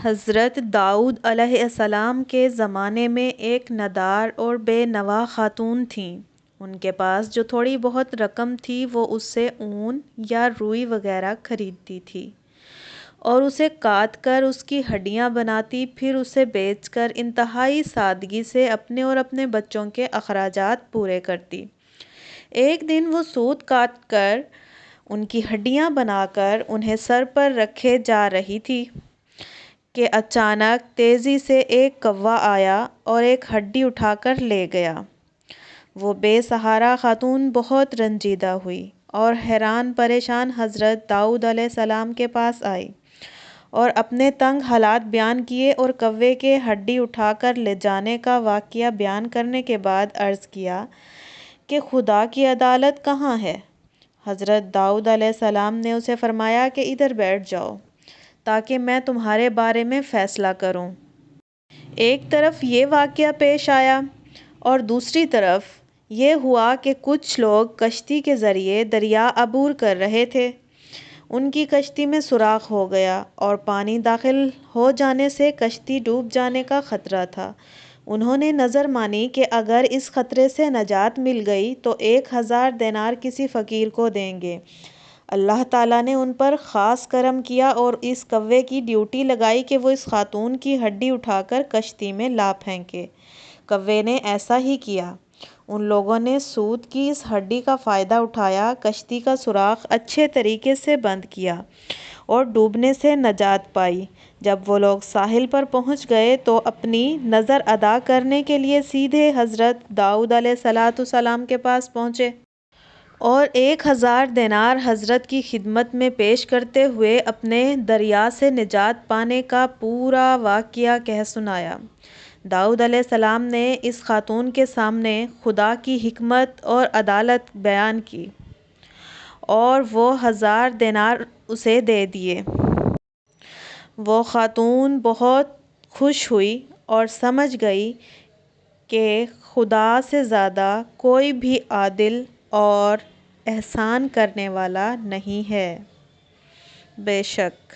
حضرت داؤد علیہ السلام کے زمانے میں ایک ندار اور بے نوا خاتون تھیں۔ ان کے پاس جو تھوڑی بہت رقم تھی وہ اس سے اون یا روئی وغیرہ خریدتی تھی اور اسے کاٹ کر اس کی ہڈیاں بناتی، پھر اسے بیچ کر انتہائی سادگی سے اپنے اور اپنے بچوں کے اخراجات پورے کرتی۔ ایک دن وہ سوت کاٹ کر ان کی ہڈیاں بنا کر انہیں سر پر رکھے جا رہی تھی کہ اچانک تیزی سے ایک کوّا آیا اور ایک ہڈی اٹھا کر لے گیا۔ وہ بے سہارا خاتون بہت رنجیدہ ہوئی اور حیران پریشان حضرت داؤد علیہ السلام کے پاس آئی اور اپنے تنگ حالات بیان کیے اور کوّے کے ہڈی اٹھا کر لے جانے کا واقعہ بیان کرنے کے بعد عرض کیا کہ خدا کی عدالت کہاں ہے؟ حضرت داؤد علیہ السلام نے اسے فرمایا کہ ادھر بیٹھ جاؤ تاکہ میں تمہارے بارے میں فیصلہ کروں۔ ایک طرف یہ واقعہ پیش آیا اور دوسری طرف یہ ہوا کہ کچھ لوگ کشتی کے ذریعے دریا عبور کر رہے تھے۔ ان کی کشتی میں سوراخ ہو گیا اور پانی داخل ہو جانے سے کشتی ڈوب جانے کا خطرہ تھا۔ انہوں نے نظر مانی کہ اگر اس خطرے سے نجات مل گئی تو 1000 دینار کسی فقیر کو دیں گے۔ اللہ تعالیٰ نے ان پر خاص کرم کیا اور اس کوّے کی ڈیوٹی لگائی کہ وہ اس خاتون کی ہڈی اٹھا کر کشتی میں لا پھینکے۔ کوّے نے ایسا ہی کیا۔ ان لوگوں نے سوت کی اس ہڈی کا فائدہ اٹھایا، کشتی کا سوراخ اچھے طریقے سے بند کیا اور ڈوبنے سے نجات پائی۔ جب وہ لوگ ساحل پر پہنچ گئے تو اپنی نذر ادا کرنے کے لیے سیدھے حضرت داؤد علیہ السلام کے پاس پہنچے اور 1000 دینار حضرت کی خدمت میں پیش کرتے ہوئے اپنے دریا سے نجات پانے کا پورا واقعہ کہہ سنایا۔ داؤد علیہ السلام نے اس خاتون کے سامنے خدا کی حکمت اور عدالت بیان کی اور وہ 1000 دینار اسے دے دیے۔ وہ خاتون بہت خوش ہوئی اور سمجھ گئی کہ خدا سے زیادہ کوئی بھی عادل اور احسان کرنے والا نہیں ہے۔ بے شک